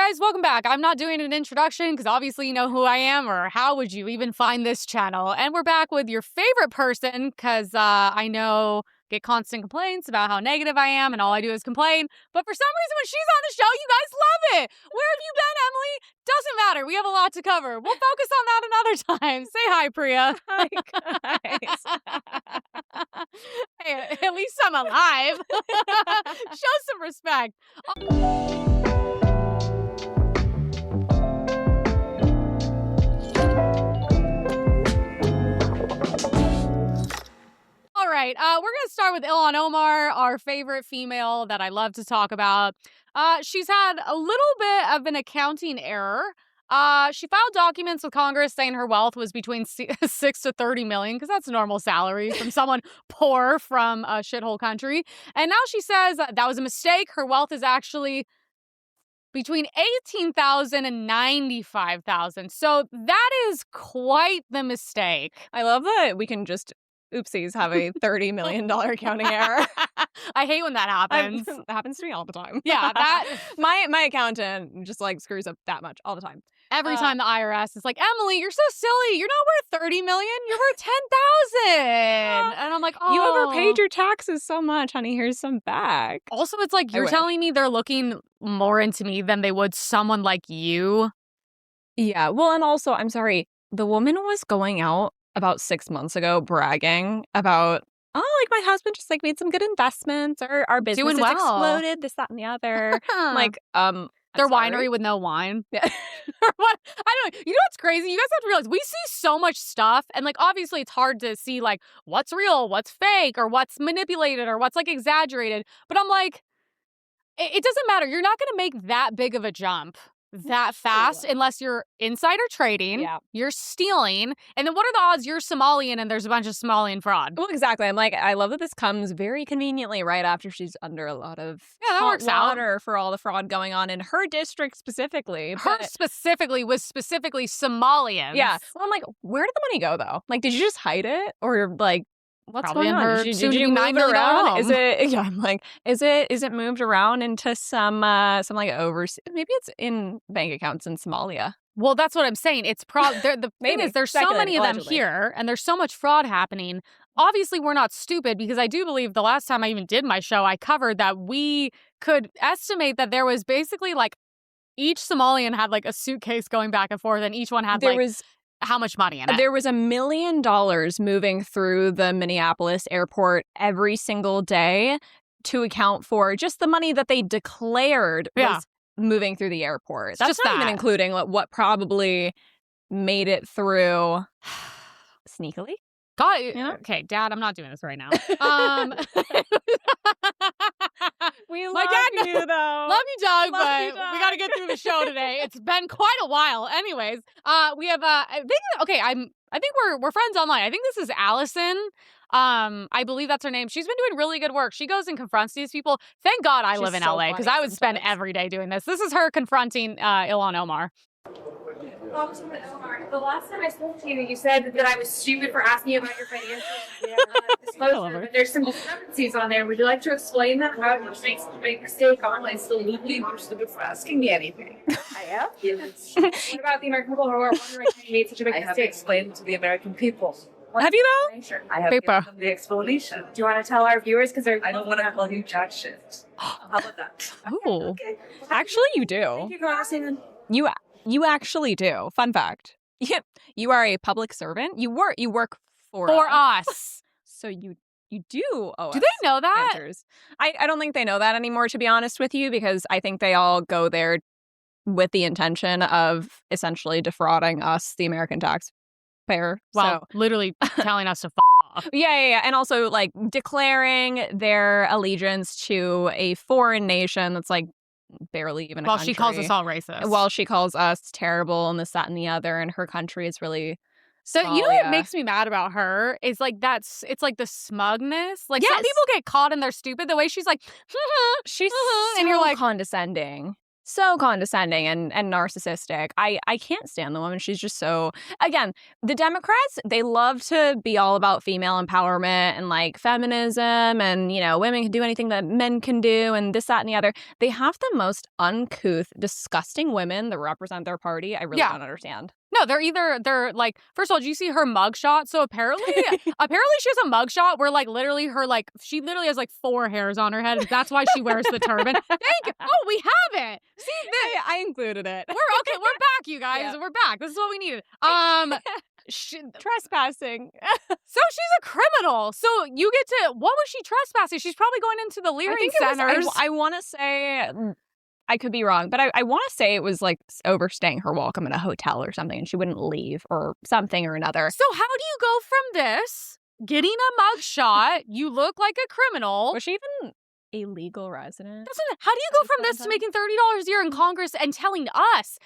guys, welcome back. I'm not doing an introduction because obviously you know who I am, or how would you even find this channel? And we're back with your favorite person because I know get constant complaints about how negative I am and all I do is complain. But for some reason, when she's on the show, you guys love it. Where have you been, Emily? Doesn't matter. We have a lot to cover. We'll focus on that another time. Say hi, Priya. Hi, guys. Hey, at least I'm alive. Show some respect. All right, we're going to start with Ilhan Omar, our favorite female that I love to talk about. She's had a little bit of an accounting error. She filed documents with Congress saying her wealth was between 6 to 30 million, because that's a normal salary from someone poor from a shithole country. And now she says that was a mistake. Her wealth is actually between 18,000 and 95,000. So that is quite the mistake. I love that we can just, oopsies, have a $30 million accounting error. I hate when that happens. It happens to me all the time. Yeah, that my accountant just like screws up that much all the time. every time the IRS is like, Emily, you're so silly. You're not worth 30 million. You're worth 10,000. And I'm like, oh. You overpaid your taxes so much, honey. Here's some back. Also, it's like, you're telling me they're looking more into me than they would someone like you. Yeah. Well, and also, I'm sorry, the woman was going out about 6 months ago bragging about, oh, like my husband just like made some good investments, or our business Doing has well. exploded, this, that, and the other. I'm like, their I'm sorry. winery with no wine. Yeah. What? I don't know. You know what's crazy? You guys have to realize we see so much stuff, and like obviously it's hard to see like what's real, what's fake, or what's manipulated, or what's like exaggerated. But I'm like, it doesn't matter. You're not going to make that big of a jump that fast unless you're insider trading, you're stealing, and then what are the odds you're Somalian and there's a bunch of Somalian fraud? Well, exactly. I'm like, I love that this comes very conveniently right after she's under a lot of that works water for all the fraud going on in her district specifically. Her specifically was specifically Somalians. Yeah. Well, I'm like, where did the money go though? Like, did you just hide it, or like, what's probably going in on? her Did you move it around? Is it? Yeah, I'm like, is it moved around into some like overseas? Maybe it's in bank accounts in Somalia. Well, that's what I'm saying. It's the thing is, there's so many of them here, and there's so much fraud happening. Obviously, we're not stupid, because I do believe the last time I even did my show, I covered that we could estimate that there was basically like each Somalian had like a suitcase going back and forth, and each one had how much money in it? There was $1 million moving through the Minneapolis airport every single day to account for just the money that they declared was moving through the airport. That's just not even including what probably made it through sneakily. God, okay, Dad, I'm not doing this right now. We love you, though. Love you, Doug, but we got to get through the show today. It's been quite a while. Anyways, we have I think we're friends online. I think this is Allison. I believe that's her name. She's been doing really good work. She goes and confronts these people. Thank God I live in LA, because I would spend every day doing this. This is her confronting Ilhan Omar. Congresswoman Omar, the last time I spoke to you, you said that I was stupid for asking you about your financial disclosure, but there's some discrepancies on there. Would you like to explain that? How did you make such a big mistake on it? Absolutely, you're stupid for asking me anything. I am? Yes. What about the American people who are wondering how you made such a big I have mistake? explained to the American people. Have you though? Sure. I have given them the explanation. Do you want to tell our viewers? Because I don't want to call you jack shit. How about that? Oh, Okay. actually you do. Thank you, Congresswoman. You actually do. Fun fact. You are a public servant. You work for us. So you do owe Do us they know that? answers. I don't think they know that anymore, to be honest with you, because I think they all go there with the intention of essentially defrauding us, the American taxpayer. Well, literally telling us to f*** off. Yeah. And also like declaring their allegiance to a foreign nation that's like barely even a country. She calls us all racist. Well, she calls us terrible and this, that, and the other, and her country is really So you know what makes me mad about her is like it's like the smugness. Like some people get caught and they're stupid. The way she's like, she's and you're like condescending. so condescending and narcissistic. I can't stand the woman. She's just so, again, the Democrats, they love to be all about female empowerment and like feminism and, you know, women can do anything that men can do and this, that, and the other. They have the most uncouth, disgusting women that represent their party. I really don't understand. No, they're like, first of all, did you see her mugshot? So apparently she has a mugshot where like literally her, like, she literally has like 4 hairs on her head. And that's why she wears the turban. Thank you. Oh, we have it. See, I included it. We're back, you guys. Yeah. We're back. This is what we needed. Trespassing. So she's a criminal. So you get to, what was she trespassing? She's probably going into the Leary centers. I want to say, I could be wrong, but I want to say it was like overstaying her welcome in a hotel or something and she wouldn't leave or something or another. So how do you go from this, getting a mugshot, you look like a criminal. Was she even a legal resident? How do you go from this to making $30 a year in Congress and telling us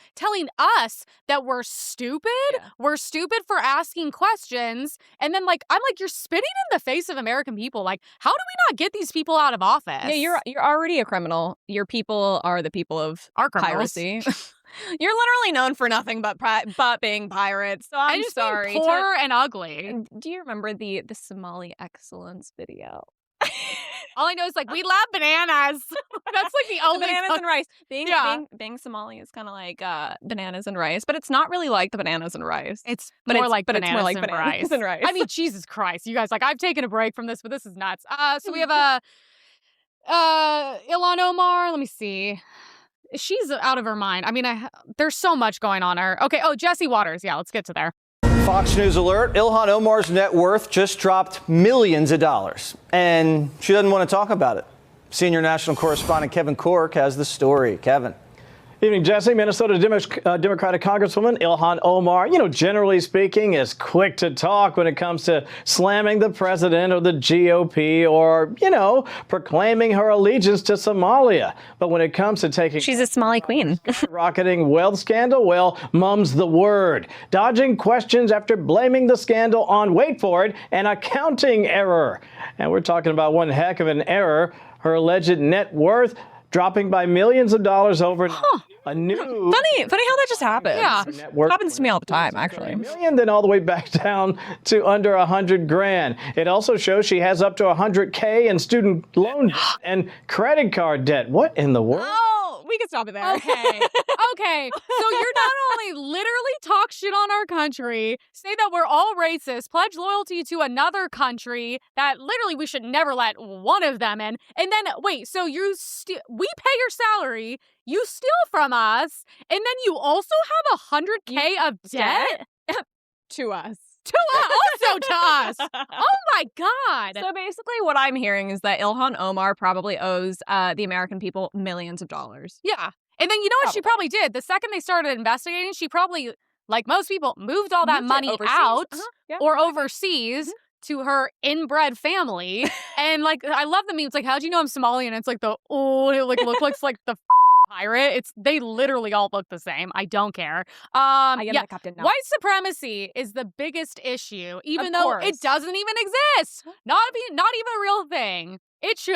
that we're stupid? Yeah. We're stupid for asking questions. And then like, I'm like, you're spitting in the face of American people. Like, how do we not get these people out of office? Yeah, you're already a criminal. Your people are the people of our piracy. You're literally known for nothing but being pirates. So I'm just sorry. Poor and ugly. Do you remember the Somali excellence video? All I know is like, we love bananas. That's like the only bananas and rice. Being Somali is kind of like bananas and rice, but it's not really like the bananas and rice. It's more like bananas and rice. I mean, Jesus Christ, you guys! Like, I've taken a break from this, but this is nuts. So we have Ilhan Omar. Let me see. She's out of her mind. I mean, there's so much going on her. Okay. Oh, Jesse Waters. Yeah, let's get to there. Fox News alert, Ilhan Omar's net worth just dropped millions of dollars, and she doesn't want to talk about it. Senior national correspondent Kevin Cork has the story. Kevin. Evening, Jesse. Minnesota Democratic Congresswoman Ilhan Omar, generally speaking, is quick to talk when it comes to slamming the president or the GOP or, proclaiming her allegiance to Somalia. But when it comes to taking... She's a Somali queen. Rocketing wealth scandal, well, mum's the word. Dodging questions after blaming the scandal on, wait for it, an accounting error. And we're talking about one heck of an error. Her alleged net worth dropping by millions of dollars overnight. A new funny how that just happened. Yeah, happens to me all the time, actually. $1 million, then all the way back down to under $100,000. It also shows she has up to $100K in student loan debt and credit card debt. What in the world? Oh, we can stop it there. Okay. So you're not only literally talk shit on our country, say that we're all racist, pledge loyalty to another country that literally we should never let one of them in, and then wait, so we pay your salary. You steal from us, and then you also have $100K of debt? To us. Also to us. Oh my God. So basically what I'm hearing is that Ilhan Omar probably owes the American people millions of dollars. Yeah. And then you know what she probably did? The second they started investigating, she probably, like most people, moved all that money out or overseas to her inbred family. And like, I love the memes. Like, how'd you know I'm Somali? And it's like it looks like the pirate. They literally all look the same. I don't care. White supremacy is the biggest issue, even though it doesn't even exist. Not even a real thing. It should.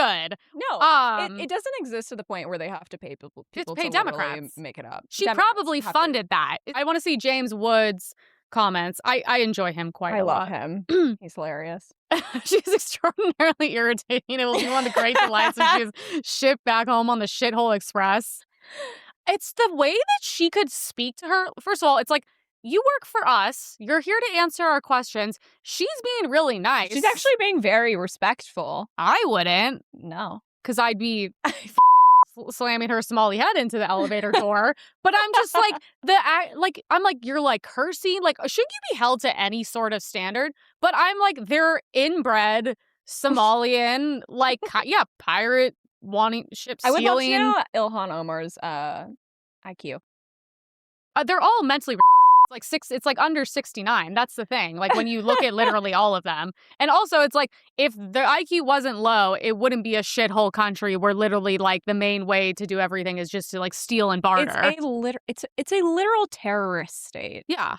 No, it doesn't exist to the point where they have to pay people to pay Democrats. Make it up. She probably funded that. I want to see James Wood's comments. I enjoy him quite a lot. I love him. He's hilarious. She's extraordinarily irritating. It will be one of the great delights when she was shipped back home on the shithole express. It's the way that she could speak to her. First of all, it's like, you work for us. You're here to answer our questions. She's being really nice. She's actually being very respectful. I wouldn't. No. Because I'd be slamming her Somali head into the elevator door. But I'm just like, you're like cursing. Like, shouldn't you be held to any sort of standard? But I'm like, they're inbred Somalian, like, pirate wanting ship stealing. I would love to know Ilhan Omar's IQ. They're all mentally retarded. It's like under 69. That's the thing. Like when you look at literally all of them. And also it's like if the IQ wasn't low, it wouldn't be a shithole country where literally like the main way to do everything is just to like steal and barter. It's a literal terrorist state. Yeah.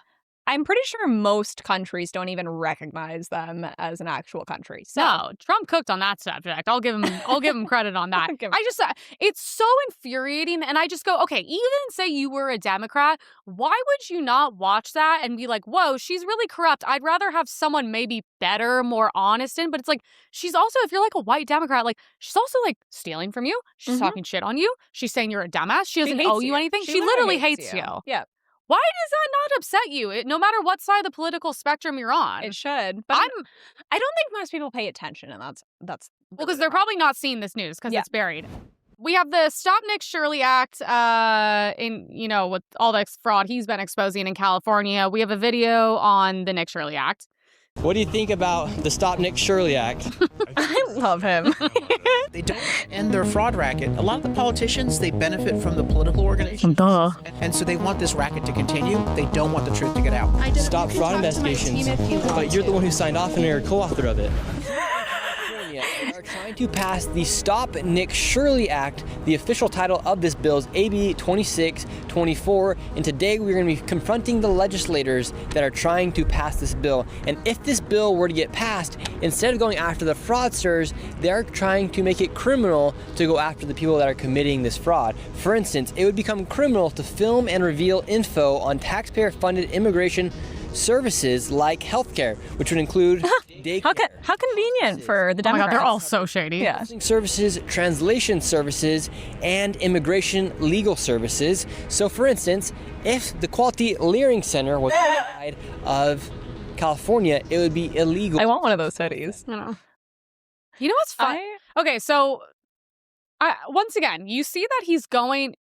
I'm pretty sure most countries don't even recognize them as an actual country. So No, Trump cooked on that subject. I'll give him credit on that. I just it's so infuriating, and I just go, okay, even say you were a Democrat, why would you not watch that and be like, whoa, she's really corrupt. I'd rather have someone maybe better, more honest in, but it's like she's also, if you're like a white Democrat, like she's also like stealing from you. She's talking shit on you. She's saying you're a dumbass. She doesn't owe you anything. She literally hates you. Yeah. Why does that not upset you? No matter what side of the political spectrum you're on. It should. But I don't think most people pay attention, and that's well, really because they're probably not seeing this news because it's buried. We have the Stop Nick Shirley Act with all the fraud he's been exposing in California. We have a video on the Nick Shirley Act. What do you think about the Stop Nick Shirley Act? I love him. They don't end their fraud racket. A lot of the politicians, they benefit from the political organizations. Duh. And so they want this racket to continue. They don't want the truth to get out. Stop fraud investigations. But you're the one who signed off and you're a co-author of it. They are trying to pass the Stop Nick Shirley Act. The official title of this bill is AB 2624. And today we're going to be confronting the legislators that are trying to pass this bill. And if this bill were to get passed, instead of going after the fraudsters, they're trying to make it criminal to go after the people that are committing this fraud. For instance, it would become criminal to film and reveal info on taxpayer-funded immigration services like healthcare, which would include daycare. How convenient for the Oh my Democrats. God, they're all so shady. Yeah. Housing services, translation services, and immigration legal services. So, for instance, if the Quality Learning Center was outside of California, it would be illegal. I want one of those hoodies. You know what's fun? Okay, so once again, you see that he's going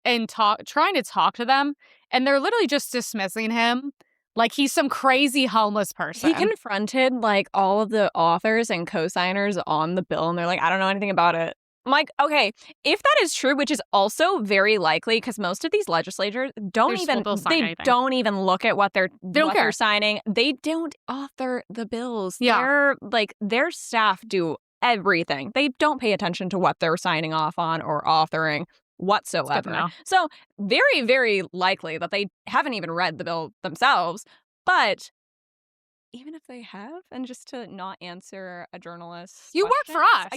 and trying to talk to them, and they're literally just dismissing him like he's some crazy homeless person. He confronted like all of the authors and co-signers on the bill, and they're like, I don't know anything about it. I'm like, okay, if that is true, which is also very likely because most of these legislators don't even look at what they're signing. They don't author the bills. Yeah. Their staff do everything. They don't pay attention to what they're signing off on or authoring whatsoever. So very, very likely that they haven't even read the bill themselves. But even if they have, and just to not answer a journalist's You work for us.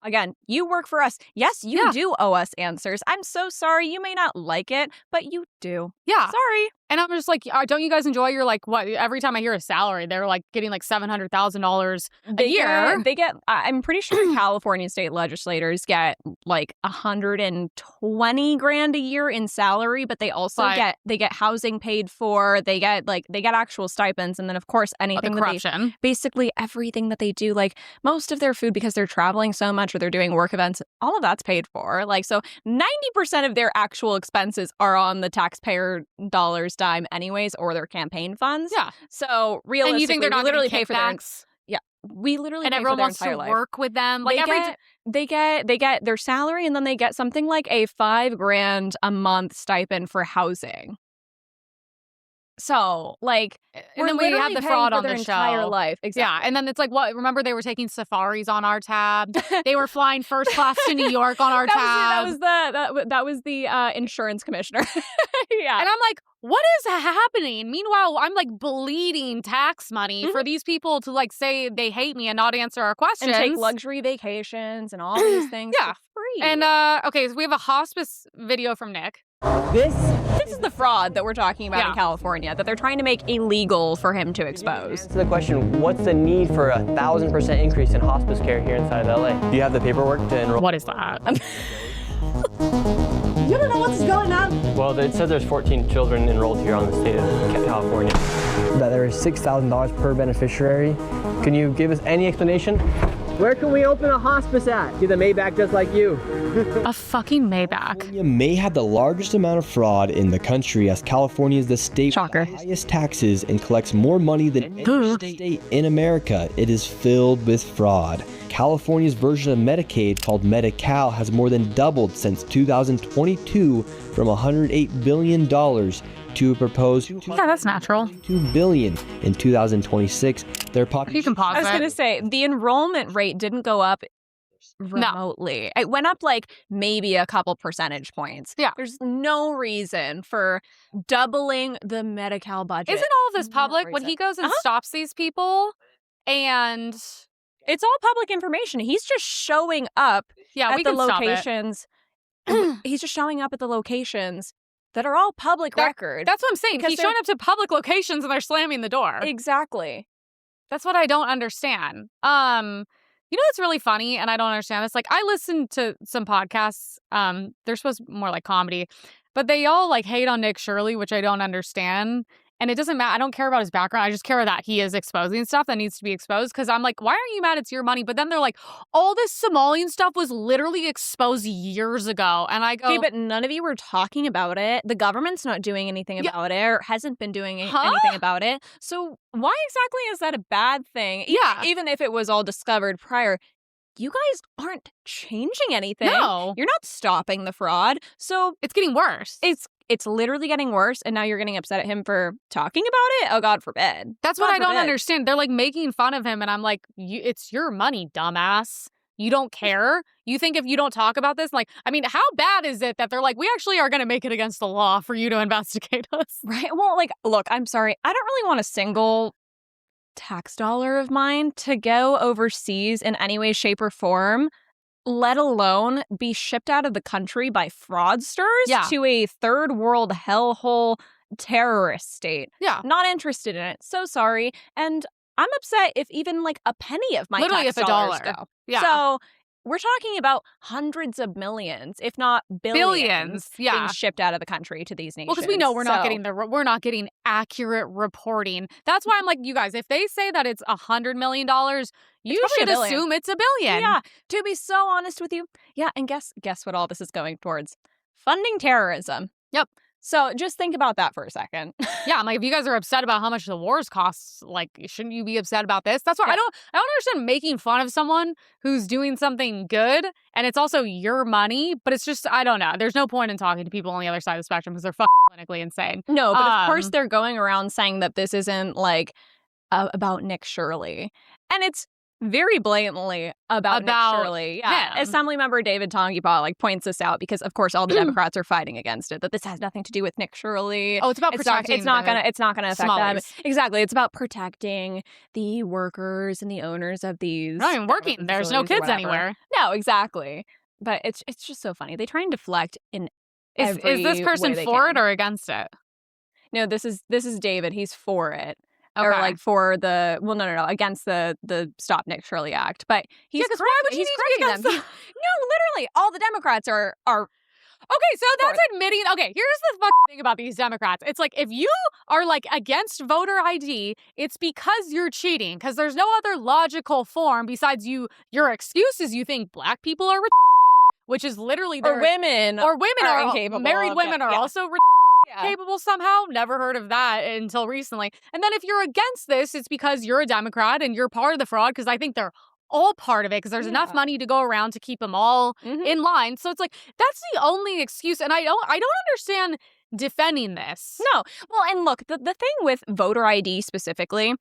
Again, you work for us. Yes, you do owe us answers. I'm so sorry. You may not like it, but you do. Yeah. Sorry. And I'm just like, don't you guys enjoy your, like, what? Every time I hear a salary, they're like getting like $700,000 a year. They get, I'm pretty sure California state legislators get like $120,000 a year in salary, but they also get housing paid for. They get actual stipends. And then, of course, anything corruption. Basically everything that they do, like most of their food, because they're traveling so much or they're doing work events, all of that's paid for. Like, so 90% of their actual expenses are on the taxpayer dollars dime anyways, or their campaign funds. Yeah. So realistically, and you think they're not we literally pay for their kickbacks? we literally And pay everyone for their wants to entire life. work with them. Like they get their salary, and then they get something like a $5,000 a month stipend for housing. So, like, and then we had the fraud on the show. Entire life, exactly. Yeah, and then it's like, what? Remember, they were taking safaris on our tab. They were flying first class to New York on our tab. That was the insurance commissioner. Yeah, and I'm like, what is happening? Meanwhile, I'm like bleeding tax money for these people to like say they hate me and not answer our questions and take luxury vacations and all these things for free. And okay, so we have a hospice video from Nick. This is the fraud that we're talking about in California, that they're trying to make illegal for him to expose. Answer the question, what's the need for 1,000% increase in hospice care here inside of LA? Do you have the paperwork to enroll? What is that? You don't know what's going on. Well, it says there's 14 children enrolled here on the state of California. That there is $6,000 per beneficiary. Can you give us any explanation? Where can we open a hospice at? Get a Maybach just like you. A fucking Maybach. California may have the largest amount of fraud in the country, as California is the state with the highest taxes and collects more money than any state in America. It is filled with fraud. California's version of Medicaid, called Medi-Cal, has more than doubled since 2022 from $108 billion to a proposed that's natural. $2 billion in 2026. Their population. You can pause I was going to say, the enrollment rate didn't go up remotely. It went up like maybe a couple percentage points. Yeah. There's no reason for doubling the Medi-Cal budget. Isn't all of this public when he goes and stops these people? And it's all public information. He's just showing up at the locations. He's just showing up at the locations that are all public record. That's what I'm saying. He's showing up to public locations and they're slamming the door. Exactly. That's what I don't understand. You know what's really funny, and I don't understand this? Like, I listen to some podcasts. They're supposed to be more like comedy, but they all like hate on Nick Shirley, which I don't understand. And it doesn't matter. I don't care about his background. I just care that he is exposing stuff that needs to be exposed. Because I'm like, why aren't you mad? It's your money. But then they're like, all this Somalian stuff was literally exposed years ago. And I go, okay, but none of you were talking about it. The government's not doing anything about it, or hasn't been doing anything about it. So why exactly is that a bad thing? Even if it was all discovered prior, you guys aren't changing anything. No. You're not stopping the fraud. So it's getting worse. It's literally getting worse, and now you're getting upset at him for talking about it? Oh, God forbid. That's what I don't understand. They're like making fun of him, and I'm like, it's your money, dumbass. You don't care? You think if you don't talk about this, like, I mean, how bad is it that they're like, we actually are going to make it against the law for you to investigate us? Right? Well, like, look, I'm sorry. I don't really want a single tax dollar of mine to go overseas in any way, shape, or form, let alone be shipped out of the country by fraudsters to a third world hellhole terrorist state. Yeah. Not interested in it. So sorry. And I'm upset if even like a penny of my tax dollars go. Yeah. So we're talking about hundreds of millions, if not billions being shipped out of the country to these nations. Well, because we know we're not getting accurate reporting. That's why I'm like, you guys, if they say that it's $100 million, you should assume it's $1 billion. Yeah. To be so honest with you. Yeah. And guess what all this is going towards? Funding terrorism. Yep. So just think about that for a second. Yeah, I'm like, if you guys are upset about how much the wars costs, like, shouldn't you be upset about this? That's why I don't understand making fun of someone who's doing something good, and it's also your money, but it's just, I don't know. There's no point in talking to people on the other side of the spectrum because they're fucking clinically insane. No, but of course they're going around saying that this isn't like about Nick Shirley. And it's very blatantly about Nick Shirley. Yeah. Assembly member David Tongipaw like points this out because of course all the Democrats are fighting against it, that this has nothing to do with Nick Shirley. Oh, it's about protecting. It's not gonna affect them. Exactly. It's about protecting the workers and the owners of these. Not even working. There's no kids anywhere. No, exactly. But it's just so funny. They try and deflect in Is this person for it or against it? No, this is David. He's for it. Okay. Or like for the against the Stop Nick Shirley Act, but he's he's correcting them. No, literally, all the Democrats are. Okay, so that's admitting. Okay, here's the fucking thing about these Democrats. It's like if you are like against voter ID, it's because you're cheating. Because there's no other logical form besides your excuse is you think black people are retarded, which is literally or women are incapable. Married women are also retarded. Capable somehow. Never heard of that until recently. And then if you're against this, it's because you're a Democrat and you're part of the fraud, because I think they're all part of it because there's enough money to go around to keep them all in line. So it's like that's the only excuse, and I don't understand defending this. No. Well, and look, the thing with voter ID specifically,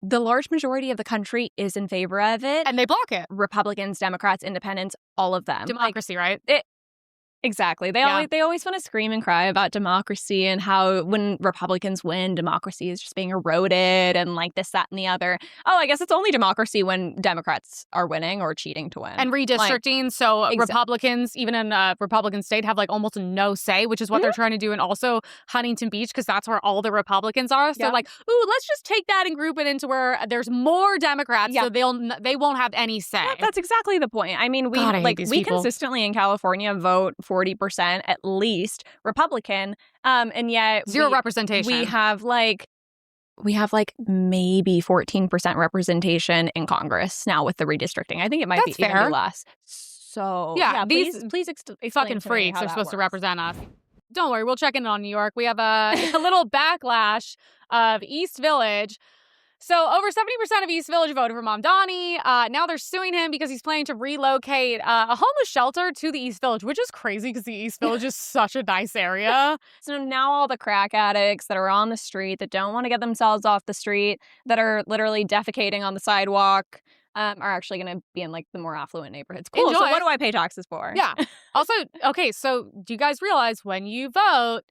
the large majority of the country is in favor of it, and they block it. Republicans, Democrats, Independents, all of them. Democracy, right? Exactly. They always want to scream and cry about democracy and how when Republicans win, democracy is just being eroded and like this, that, and the other. Oh, I guess it's only democracy when Democrats are winning or cheating to win. And redistricting. So Republicans, even in a Republican state, have like almost no say, which is what they're trying to do. And also Huntington Beach, because that's where all the Republicans are. So like, ooh, let's just take that and group it into where there's more Democrats so they won't have any say. Yeah, that's exactly the point. I mean, we consistently in California vote 40% at least Republican, and yet zero representation. We have like maybe 14% representation in Congress now with the redistricting. I think it might be even less. So please explain fucking freaks are supposed to represent us. Don't worry, we'll check in on New York. We have a little backlash of East Village. So over 70% of East Village voted for Mamdani. Now they're suing him because he's planning to relocate a homeless shelter to the East Village, which is crazy because the East Village is such a nice area. So now all the crack addicts that are on the street, that don't want to get themselves off the street, that are literally defecating on the sidewalk, are actually going to be in like the more affluent neighborhoods. Cool. Enjoy. So what do I pay taxes for? Yeah. Also, okay, so do you guys realize when you vote,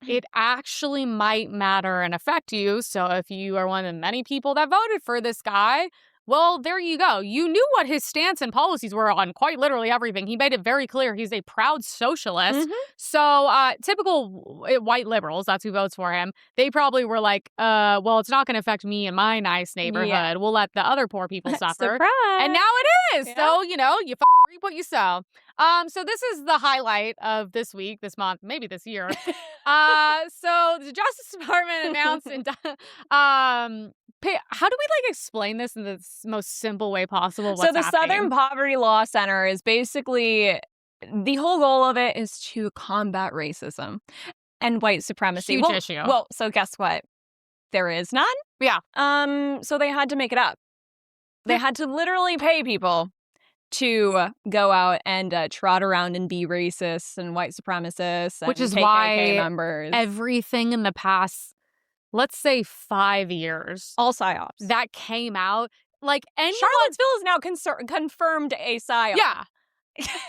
it actually might matter and affect you? So if you are one of the many people that voted for this guy, well, there you go. You knew what his stance and policies were on quite literally everything. He made it very clear he's a proud socialist. So typical white liberals, that's who votes for him, they probably were like, well, it's not going to affect me in my nice neighborhood. Yeah. We'll let the other poor people suffer. Surprise. And now it is. Yeah. So, you know, you fucking reap what you sow. So this is the highlight of this week, this month, maybe this year. So the Justice Department announced how do we like explain this in the most simple way possible? So the Southern Poverty Law Center is basically, the whole goal of it is to combat racism and white supremacy. Huge issue. Well, so guess what? There is none. Yeah. So they had to make it up. They had to literally pay people to go out and trot around and be racist and white supremacists, and which is KKK why members. Everything in the past, let's say 5 years, all psyops that came out, like anyone, Charlottesville is now confirmed a psyop. Yeah.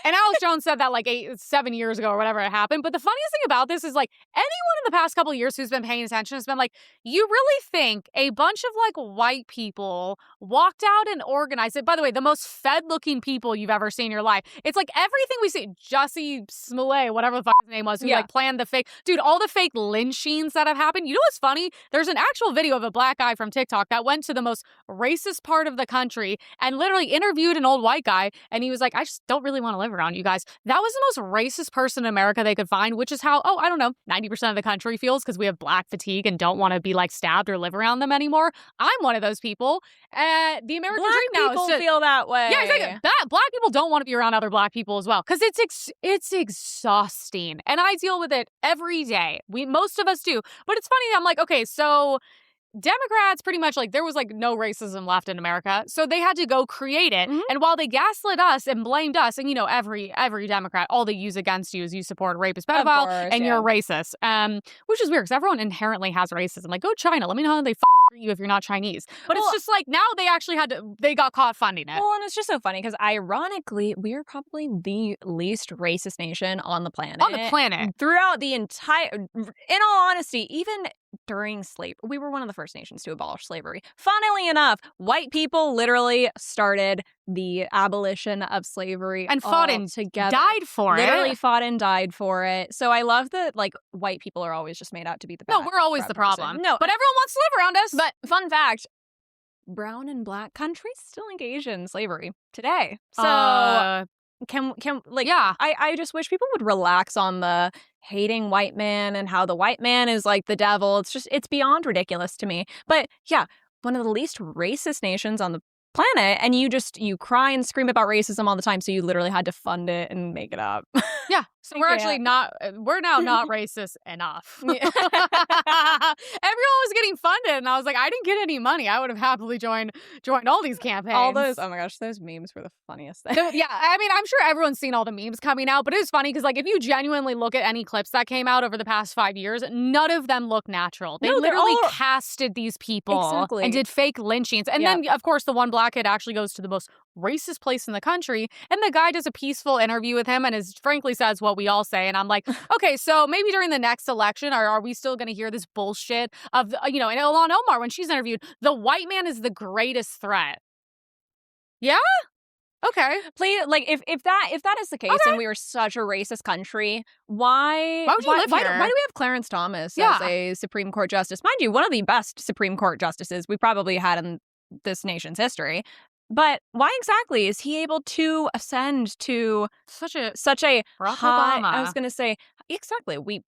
And Alex Jones said that like 7 years ago or whatever it happened. But the funniest thing about this is like anyone in the past couple of years who's been paying attention has been like, you really think a bunch of like white people walked out and organized it? By the way, the most fed looking people you've ever seen in your life. It's like everything we see, Jussie Smollett, whatever the fuck his name was, who like planned the fake, dude, all the fake lynchings that have happened. You know what's funny? There's an actual video of a black guy from TikTok that went to the most racist part of the country and literally interviewed an old white guy. And he was like, I just don't really want to live around you guys. That was the most racist person in America they could find, which is how, I don't know, 90% of the country feels because we have black fatigue and don't want to be like stabbed or live around them anymore. I'm one of those people. The American black dream now people is to feel that way. Yeah, exactly. Black people don't want to be around other black people as well because it's exhausting, and I deal with it every day. Most of us do, but it's funny. I'm like, okay, so Democrats pretty much like there was like no racism left in America, so they had to go create it. And while they gaslit us and blamed us, and you know every Democrat, all they use against you is you support a rapist pedophile and you're racist, which is weird because everyone inherently has racism. Like go China, let me know how they fucking treat you if you're not Chinese. But it's just like now they actually they got caught funding it. Well, and it's just so funny because ironically, we are probably the least racist nation on the planet. Throughout the entire, in all honesty, even during slavery, we were one of the first nations to abolish slavery. Funnily enough, white people literally started the abolition of slavery and fought and died for it. Literally fought and died for it. So I love that like white people are always just made out to be the bad. No, we're always the problem. No, but everyone wants to live around us. But fun fact, brown and black countries still engage in slavery today. So can like, yeah, I just wish people would relax on the hating white man and how the white man is like the devil. It's beyond ridiculous to me. But yeah, one of the least racist nations on the planet, and you cry and scream about racism all the time, so you literally had to fund it and make it up. Yeah. So we're actually we're now not racist enough. Everyone was getting funded, and I was like, I didn't get any money. I would have happily joined all these campaigns. All those, oh my gosh, those memes were the funniest thing. Yeah, I mean, I'm sure everyone's seen all the memes coming out, but it was funny because like if you genuinely look at any clips that came out over the past 5 years, none of them look natural. They literally casted these people and did fake lynchings. And then, of course, the one black kid actually goes to the most racist place in the country, and the guy does a peaceful interview with him and frankly says what we all say. And I'm like, okay, so maybe during the next election, are we still going to hear this bullshit of, and Ilhan Omar, when she's interviewed, the white man is the greatest threat. Yeah? Okay. Please, like, if that is the case, and we are such a racist country, why would you live here? Why do we have Clarence Thomas as a Supreme Court justice? Mind you, one of the best Supreme Court justices we probably had in this nation's history. But why exactly is he able to ascend to such a high? Obama. I was going to say exactly. We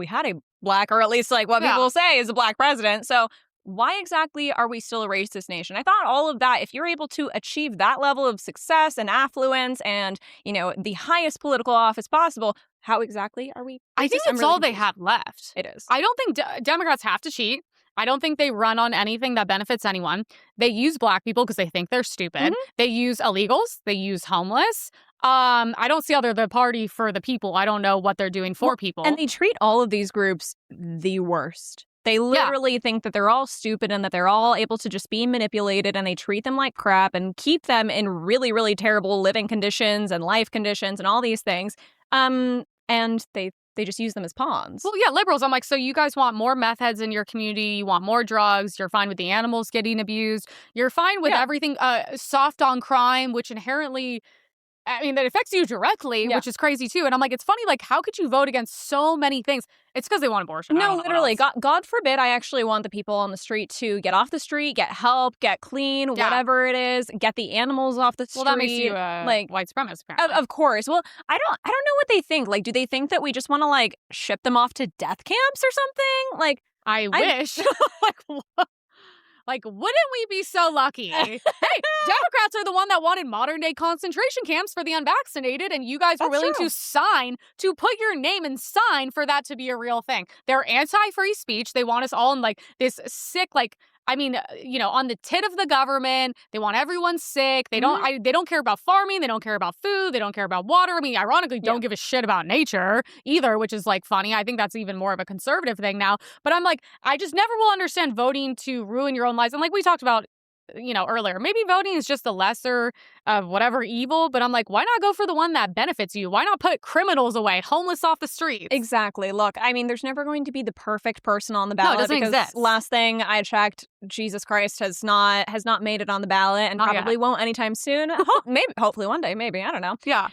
had a black, or at least like what people say is a black president. So why exactly are we still a racist nation? I thought all of that, if you're able to achieve that level of success and affluence and the highest political office possible, how exactly are we? I think it's all they have left. It is. I don't think Democrats have to cheat. I don't think they run on anything that benefits anyone. They use black people because they think they're stupid. They use illegals. They use homeless. I don't see how they're the party for the people. I don't know what they're doing for people. And they treat all of these groups the worst. They literally think that they're all stupid and that they're all able to just be manipulated, and they treat them like crap and keep them in really, really terrible living conditions and life conditions and all these things. And they just use them as pawns. Well, yeah, liberals. I'm like, so you guys want more meth heads in your community? You want more drugs? You're fine with the animals getting abused? You're fine with everything soft on crime, which inherently, I mean, that affects you directly, which is crazy too. And I'm like, it's funny, like, how could you vote against so many things? It's because they want abortion. No, literally. God forbid I actually want the people on the street to get off the street, get help, get clean, whatever it is, get the animals off the street. Well, that makes you like white supremacist, apparently. Of course. Well, I don't know what they think. Like, do they think that we just want to like ship them off to death camps or something? Like, I wish. Like, what? Like, wouldn't we be so lucky? Hey, Democrats are the one that wanted modern-day concentration camps for the unvaccinated, and you guys were willing to sign, to put your name and sign for that to be a real thing. They're anti-free speech. They want us all in, like, this sick, like, I mean, you know, on the tit of the government. They want everyone sick. They don't. They don't care about farming. They don't care about food. They don't care about water. I mean, ironically, don't give a shit about nature either, which is like funny. I think that's even more of a conservative thing now. But I'm like, I just never will understand voting to ruin your own lives. And like we talked about, you know, earlier, maybe voting is just the lesser of whatever evil, but I'm like, why not go for the one that benefits you? Why not put criminals away, homeless off the streets? Exactly. Look, I mean, there's never going to be the perfect person on the ballot. No, it doesn't exist. Last thing I checked, Jesus Christ has not made it on the ballot and probably won't anytime soon. Hopefully one day, maybe, I don't know. Yeah.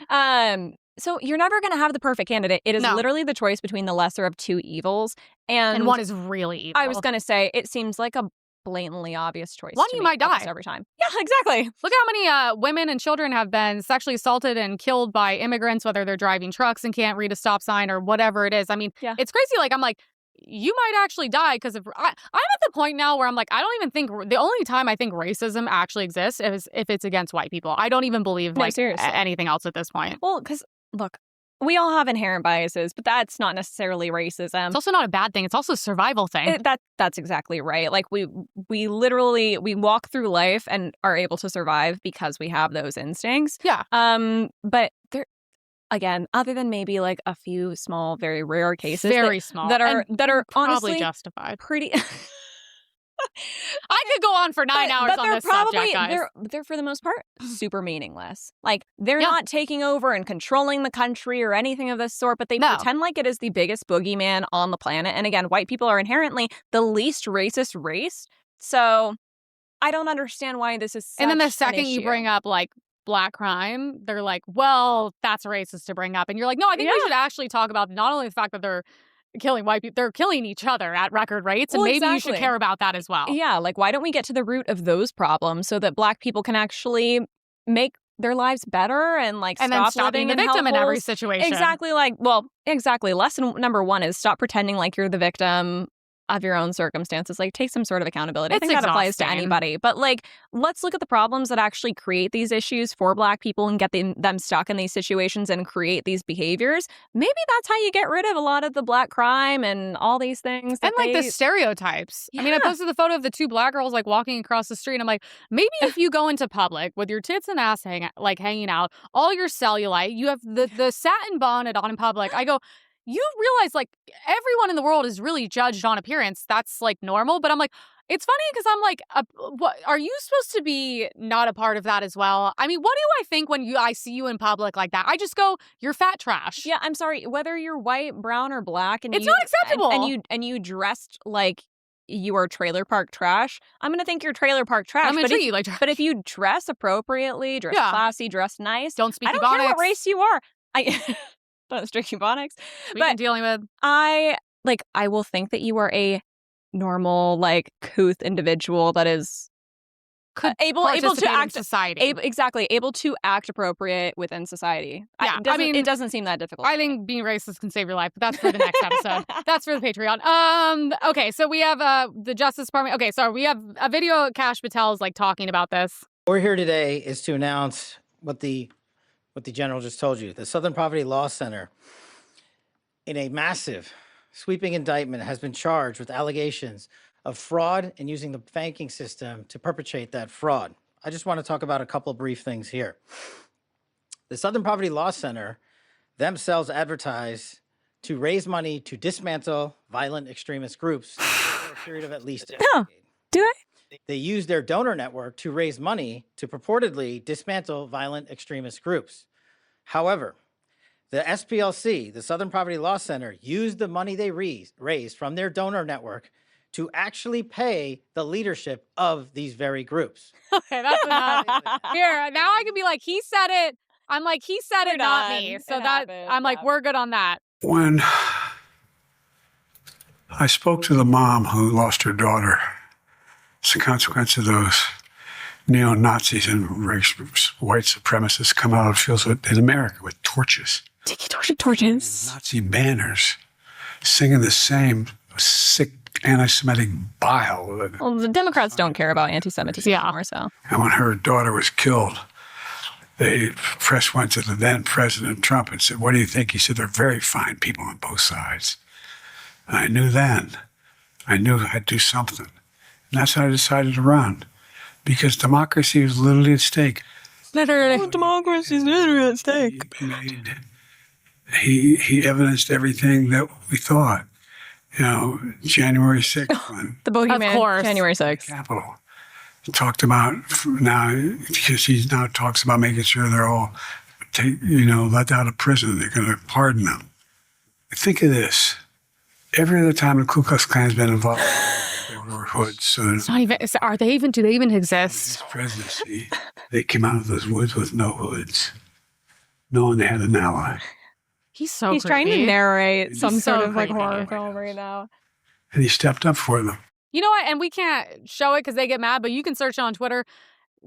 So you're never going to have the perfect candidate. It is literally the choice between the lesser of two evils. And one is really evil. I was going to say, it seems like a blatantly obvious choice. One, you might die every time. Yeah, exactly. Look how many women and children have been sexually assaulted and killed by immigrants, whether they're driving trucks and can't read a stop sign or whatever it is. I mean, it's crazy. Like, I'm like, you might actually die because of. I'm at the point now where I'm like, I don't even think the only time I think racism actually exists is if it's against white people. I don't even believe anything else at this point. Well, because look, we all have inherent biases, but that's not necessarily racism. It's also not a bad thing. It's also a survival thing. That's exactly right. Like we literally walk through life and are able to survive because we have those instincts. Yeah. But there, again, other than maybe like a few small, very rare cases, very small that are probably honestly justified. Pretty. I could go on for 9 hours on this subject, guys. They're for the most part super meaningless. Like they're not taking over and controlling the country or anything of this sort, but they pretend like it is the biggest boogeyman on the planet. And again, white people are inherently the least racist race. So I don't understand why this is such And then the second you bring up like black crime, they're like, well, that's racist to bring up. And you're like, no, I think we should actually talk about not only the fact that they're killing white people, they're killing each other at record rates, and maybe you should care about that as well. Yeah, like why don't we get to the root of those problems so that black people can actually make their lives better and like stop being the victim in every situation. Exactly. Lesson number 1 is stop pretending like you're the victim of your own circumstances. Like take some sort of accountability. I think that applies to anybody. But like, let's look at the problems that actually create these issues for black people and get them stuck in these situations and create these behaviors. Maybe that's how you get rid of a lot of the black crime and all these things. And like the stereotypes. Yeah. I mean, I posted the photo of the 2 black girls like walking across the street. And I'm like, maybe if you go into public with your tits and ass hanging out, all your cellulite, you have the satin bonnet on in public. I go, you realize, like, everyone in the world is really judged on appearance. That's, like, normal. But I'm like, it's funny because I'm like, what are you supposed to be not a part of that as well? I mean, what do I think when I see you in public like that? I just go, you're fat trash. Yeah, I'm sorry. Whether you're white, brown, or black, and it's not acceptable. And you dressed like you are trailer park trash, I'm gonna think you're trailer park trash. I'm gonna treat you like trash. But if you dress appropriately, dress classy, dress nice, don't speak I don't Ebonics. care what race you are. Don't speak Ebonics. We've been dealing with. I will think that you are a normal, like, couth individual that is able to act in society. Able to act appropriate within society. Yeah, it doesn't seem that difficult. I think being racist can save your life, but that's for the next episode. That's for the Patreon. Okay, so we have the Justice Department. Okay, so we have a video of Kash Patel's like talking about this. What we're here today is to announce what the general just told you. The Southern Poverty Law Center, in a massive, sweeping indictment, has been charged with allegations of fraud and using the banking system to perpetrate that fraud. I just want to talk about a couple of brief things here. The Southern Poverty Law Center themselves advertise to raise money to dismantle violent extremist groups for a period of at least a decade. Do they? They used their donor network to raise money to purportedly dismantle violent extremist groups. However, the SPLC, the Southern Poverty Law Center, used the money they raised from their donor network to actually pay the leadership of these very groups. Okay, that's enough. Here, now I can be like, he said it. I'm like, he said it, not me. So I'm like, we're good on that. When I spoke to the mom who lost her daughter, it's a consequence of those neo-Nazis and white supremacists come out of fields in America with torches. Tiki torches. Nazi banners singing the same sick anti-Semitic bile. Well, the Democrats don't care about anti-Semitism anymore, so. And when her daughter was killed, the press went to the then President Trump and said, "What do you think?" He said, "They're very fine people on both sides." And I knew then. I knew I'd do something. And that's how I decided to run. Because democracy was literally at stake. Literally. Democracy is literally at stake. He evidenced everything that we thought. You know, January 6th. When the boogeyman, of course. January 6th. Capitol. Talked about now, because he now talks about making sure they're all, let out of prison. They're going to pardon them. Think of this. Every other time the Ku Klux Klan's been involved, they wore hoods. So it's not even, do they even exist? Presidency, they came out of those woods with no hoods, knowing they had an ally. He's trying to narrate some He's sort so of like creepy. horror film right now. And he stepped up for them. You know what? And we can't show it because they get mad, but you can search it on Twitter.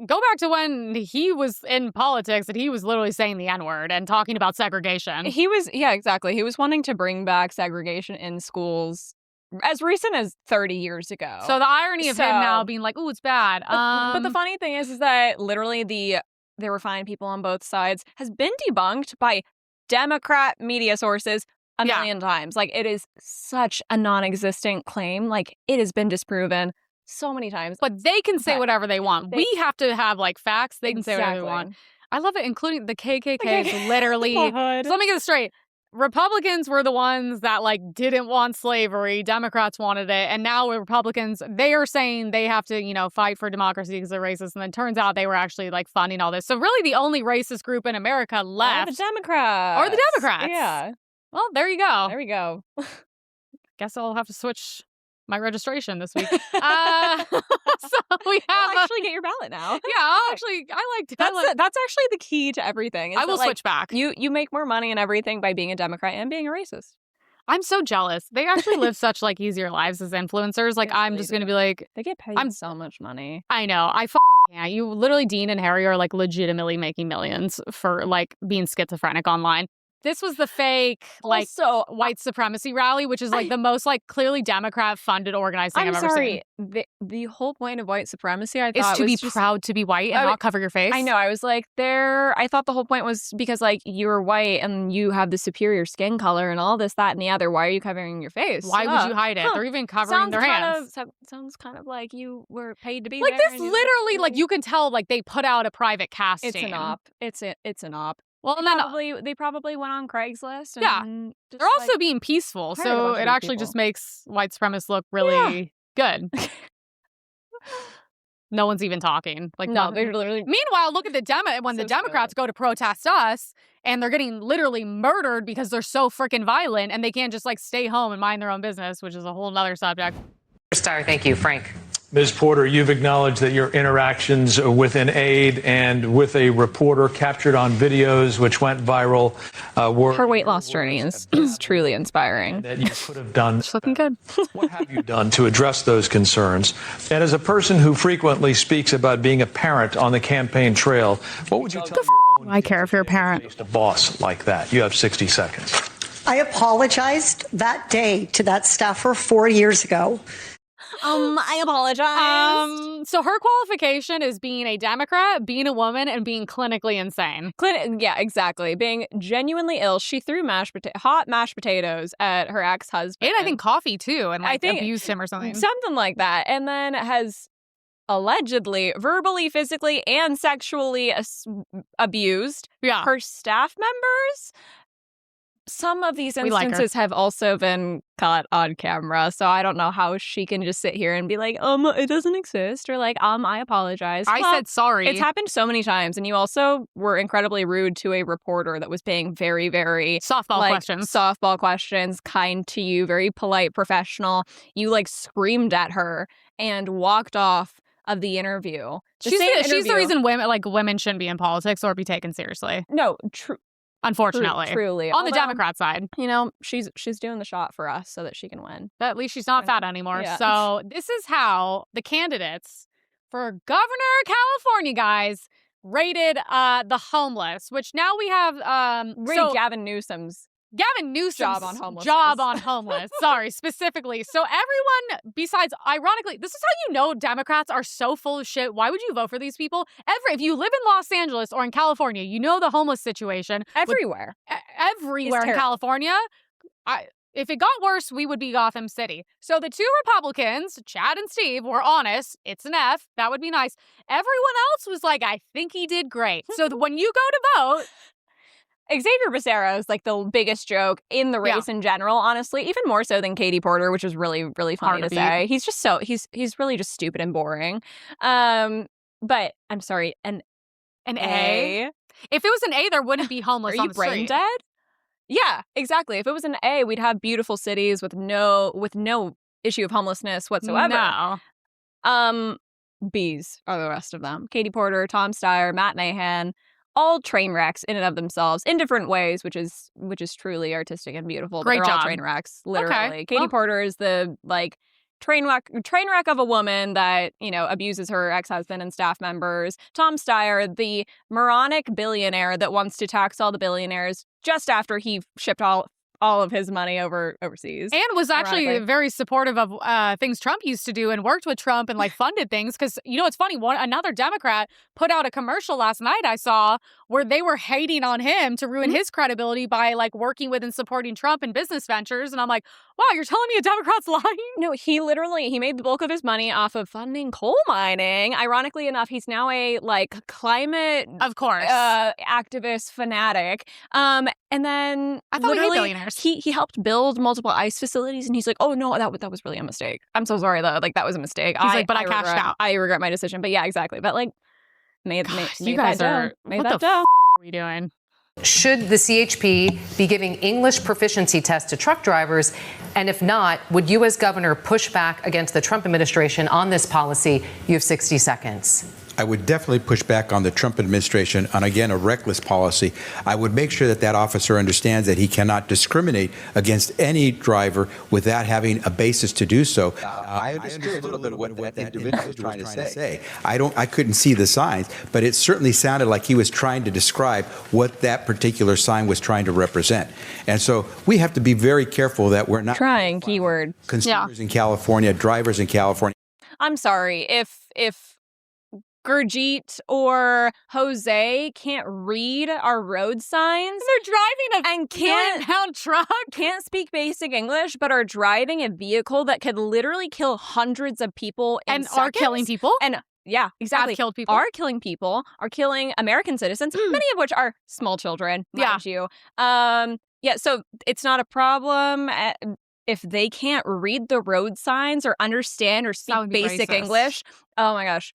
Go back to when he was in politics and he was literally saying the N-word and talking about segregation. He was, exactly. He was wanting to bring back segregation in schools as recent as 30 years ago. So the irony of him now being like, "Ooh, it's bad." But the funny thing is that literally there were fine people on both sides has been debunked by Democrat media sources a million times. Like, it is such a non-existent claim. Like, it has been disproven so many times. But they can say whatever they want. We have to have like facts. They can say whatever they want. I love it, including the KKK is literally. So let me get this straight. Republicans were the ones that like didn't want slavery. Democrats wanted it. And now Republicans, they are saying they have to, fight for democracy because they're racist. And then turns out they were actually like funding all this. So really the only racist group in America left Are the Democrats. Yeah. Well, there you go. There we go. Guess I'll have to switch my registration this week. So we have You'll actually get your ballot now. Yeah, I like that's actually the key to everything. I will switch back. You make more money and everything by being a Democrat and being a racist. I'm so jealous. They actually live such like easier lives as influencers. Like I'm just gonna be like, they get paid so much money. I know. I fucking can't. You literally, Dean and Harry are like legitimately making millions for like being schizophrenic online. This was the fake, like, white supremacy rally, which is like the most like clearly Democrat-funded organized thing I've ever seen. The whole point of white supremacy, I thought, is to be proud to be white and not cover your face. I know. I was like, I thought the whole point was because like you're white and you have the superior skin color and all this, that, and the other. Why are you covering your face? Why would you hide it? They're even covering their hands. Sounds kind of like you were paid to be like there. This literally, like you can tell, like they put out a private casting. It's an op. It's an op. Well, they probably went on Craigslist. And they're also being peaceful, so it actually just makes white supremacists look really good. No one's even talking. Like, no, they're literally. Meanwhile, look at the Democrats go to protest us, and they're getting literally murdered because they're so freaking violent, and they can't just like stay home and mind their own business, which is a whole nother subject. Star, thank you, Frank. Ms. Porter, you've acknowledged that your interactions with an aide and with a reporter captured on videos which went viral were... Her weight loss journey is truly inspiring. That you could have done. It's looking good. What have you done to address those concerns? And as a person who frequently speaks about being a parent on the campaign trail, what would you tell your own... I care if you're a parent. A boss like that. You have 60 seconds. I apologized that day to that staffer 4 years ago. I apologize. So her qualification is being a Democrat, being a woman, and being clinically insane. Yeah, exactly. Being genuinely ill. She threw hot mashed potatoes at her ex-husband. And I think coffee, too, and like abused him or something. Something like that. And then has allegedly, verbally, physically, and sexually abused her staff members. some of these We like her. instances have also been caught on camera, so I don't know how she can just sit here and be like, it doesn't exist, or like, I apologize. I said sorry. It's happened so many times, and you also were incredibly rude to a reporter that was being very, very softball questions, kind to you, very polite, professional. You like screamed at her and walked off of the interview. She's the reason women shouldn't be in politics or be taken seriously. No, true. Unfortunately. Truly. On the Democrat side. You know, she's doing the shot for us so that she can win. But at least she's not fat anymore. Yeah. So this is how the candidates for Governor of California, guys, rated the homeless, which now we have Gavin Newsom's job on homeless. Sorry, specifically. So everyone besides, ironically, this is how you know Democrats are so full of shit. Why would you vote for these people? If you live in Los Angeles or in California, you know the homeless situation. Everywhere. Everywhere in California. If it got worse, we would be Gotham City. So the two Republicans, Chad and Steve, were honest. It's an F. That would be nice. Everyone else was like, I think he did great. So when you go to vote, Xavier Becerra is like the biggest joke in the race in general, honestly, even more so than Katie Porter, which is really, really funny to say. He's just he's really just stupid and boring. But I'm sorry, an A. If it was an A, there wouldn't be homeless on the street. Are you brain dead? Yeah, exactly. If it was an A, we'd have beautiful cities with no issue of homelessness whatsoever. No. B's are the rest of them. Katie Porter, Tom Steyer, Matt Mahan. All train wrecks in and of themselves in different ways, which is truly artistic and beautiful. Great but they're job. all train wrecks, literally. Okay. Katie Porter is the train wreck of a woman that, abuses her ex-husband and staff members. Tom Steyer, the moronic billionaire that wants to tax all the billionaires just after he shipped all of his money overseas. And was actually very supportive of things Trump used to do and worked with Trump and funded things. Because, it's funny, another Democrat put out a commercial last night I saw where they were hating on him to ruin his credibility by working with and supporting Trump in business ventures. And I'm like, wow, you're telling me a Democrat's lying? No, he made the bulk of his money off of funding coal mining. Ironically enough, he's now a climate, of course, activist fanatic. And then I thought we hate billionaires. He helped build multiple ICE facilities, and he's like, oh no, that was really a mistake. I'm so sorry though. That was a mistake. He's but I cashed out. I regret my decision. But yeah, exactly. But you guys are made what that the dough. F are we doing? Should the CHP be giving English proficiency tests to truck drivers? And if not, would you as governor push back against the Trump administration on this policy? You have 60 seconds. I would definitely push back on the Trump administration on, again, a reckless policy. I would make sure that officer understands that he cannot discriminate against any driver without having a basis to do so. I understood a little bit of what that individual was trying to say. I couldn't see the signs, but it certainly sounded like he was trying to describe what that particular sign was trying to represent. And so we have to be very careful that we're not trying keyword consumers in California, drivers in California. I'm sorry if Gurjeet or Jose can't read our road signs. They're driving a million-pound truck. Can't speak basic English, but are driving a vehicle that could literally kill hundreds of people in seconds. Are killing people. And yeah, exactly. Have killed people. Are killing people. Are killing American citizens, many of which are small children, mind you. So it's not a problem if they can't read the road signs or understand or speak basic English. Oh my gosh.